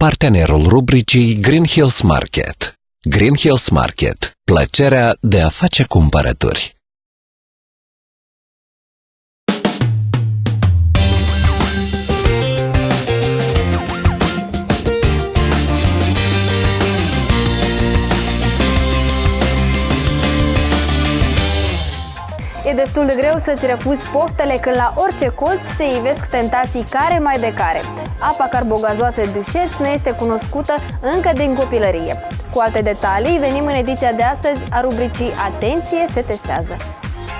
partenerul rubricii Green Hills Market. Green Hills Market. Plăcerea de a face cumpărături. E destul de greu să-ți refuzi poftele când la orice colț se ivesc tentații care mai de care. Apa carbogazoasă Duchesse ne este cunoscută încă din copilărie. Cu alte detalii, venim în ediția de astăzi a rubricii Atenție, se testează!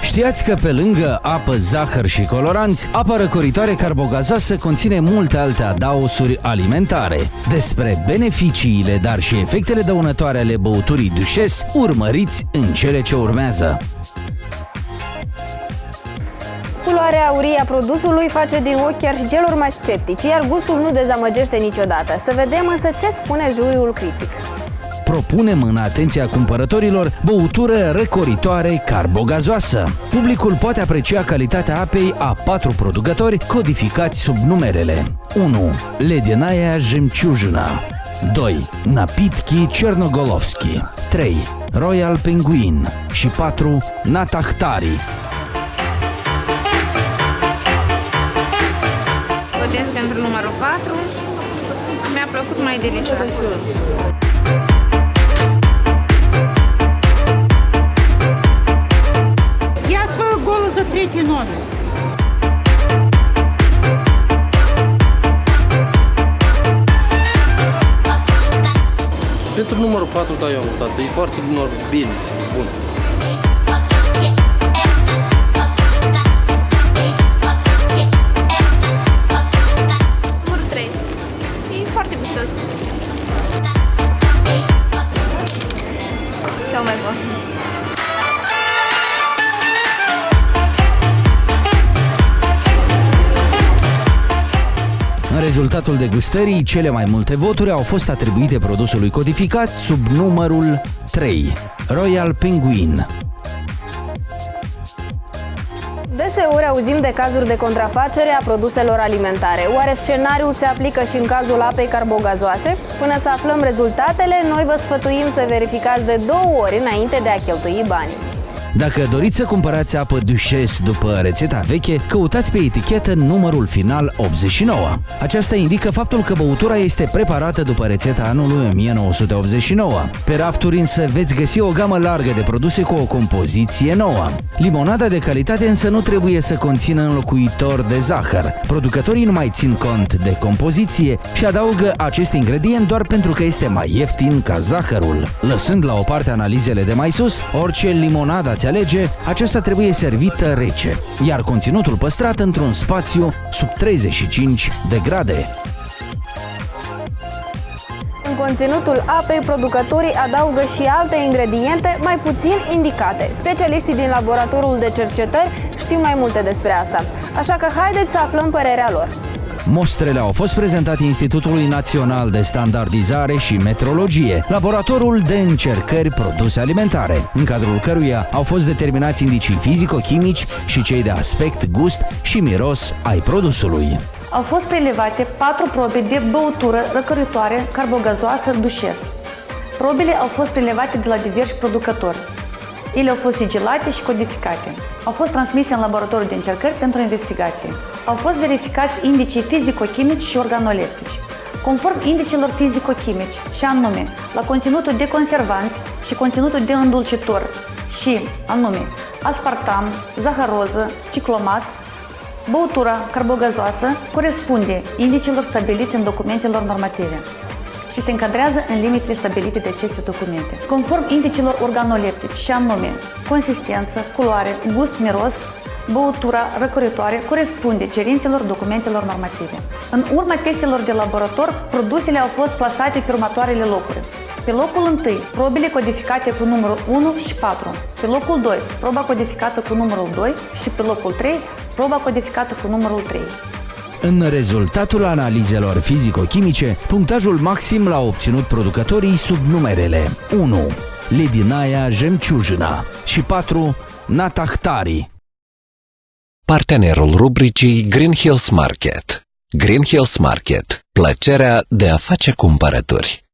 Știați că pe lângă apă, zahăr și coloranți, apa răcoritoare carbogazoasă conține multe alte adaosuri alimentare. Despre beneficiile, dar și efectele dăunătoare ale băuturii Duchesse, urmăriți în cele ce urmează. Culoarea aurie a produsului face din ochi chiar și celor mai sceptici, iar gustul nu dezamăgește niciodată. Să vedem însă ce spune juriul critic. Propunem în atenția cumpărătorilor băutură răcoritoare carbogazoasă. Publicul poate aprecia calitatea apei a 4 producători codificați sub numerele 1. Ledinaia Jemciujina, 2. Napitki Cernogolovski, 3. Royal Penguin și 4. Natahtari. Votez pentru numărul 4. Mi-a plăcut mai delicioasă. Я свой голос за третий номер. Pentru numărul 4, da, eu am votat. E foarte bine, bun. Numărul 3. E foarte gustos. Cel mai bun. În rezultatul degustării, cele mai multe voturi au fost atribuite produsului codificat sub numărul 3, Royal Penguin. Deseori auzim de cazuri de contrafacere a produselor alimentare. Oare scenariul se aplică și în cazul apei carbogazoase? Până să aflăm rezultatele, noi vă sfătuim să verificați de 2 ori înainte de a cheltui bani. Dacă doriți să cumpărați apă Duchesse după rețeta veche, căutați pe etichetă numărul final 89. Aceasta indică faptul că băutura este preparată după rețeta anului 1989. Pe rafturi însă veți găsi o gamă largă de produse cu o compoziție nouă. Limonada de calitate însă nu trebuie să conțină înlocuitor de zahăr. Producătorii nu mai țin cont de compoziție și adaugă acest ingredient doar pentru că este mai ieftin ca zahărul. Lăsând la o parte analizele de mai sus, orice limonadă ați alege, aceasta trebuie servită rece, iar conținutul păstrat într-un spațiu sub 35 de grade. În conținutul apei, producătorii adaugă și alte ingrediente mai puțin indicate. Specialiștii din laboratorul de cercetări știu mai multe despre asta, așa că haideți să aflăm părerea lor. Mostrele au fost prezentate Institutului Național de Standardizare și Metrologie, laboratorul de încercări produse alimentare, în cadrul căruia au fost determinați indicii fizico-chimici și cei de aspect, gust și miros ai produsului. Au fost prelevate 4 probe de băutură răcoritoare carbogazoasă Duchesse. Probele au fost prelevate de la diversi producători. Ele au fost sigilate și codificate. Au fost transmise în laboratorul de încercări pentru investigație. Au fost verificați indicii fizico-chimici și organoleptici. Conform indicilor fizico-chimici, și anume la conținutul de conservanți și conținutul de îndulcitor și anume aspartam, zaharoză, ciclomat, băutura carbogazoasă corespunde indicilor stabiliți în documentelor normative și se încadrează în limitele stabilite de aceste documente. Conform indicilor organoleptici, și anume consistență, culoare, gust, miros, băutura răcoritoare corespunde cerințelor documentelor normative. În urma testelor de laborator, produsele au fost clasate pe următoarele locuri. Pe locul 1, probele codificate cu numărul 1 și 4. Pe locul 2, proba codificată cu numărul 2 și pe locul 3, proba codificată cu numărul 3. În rezultatul analizelor fizico-chimice, punctajul maxim l-au obținut producătorii sub numerele 1. Ledinaia Jemciujina și 4. Natahtari. Partenerul rubricii Green Hills Market. Green Hills Market. Plăcerea de a face cumpărături.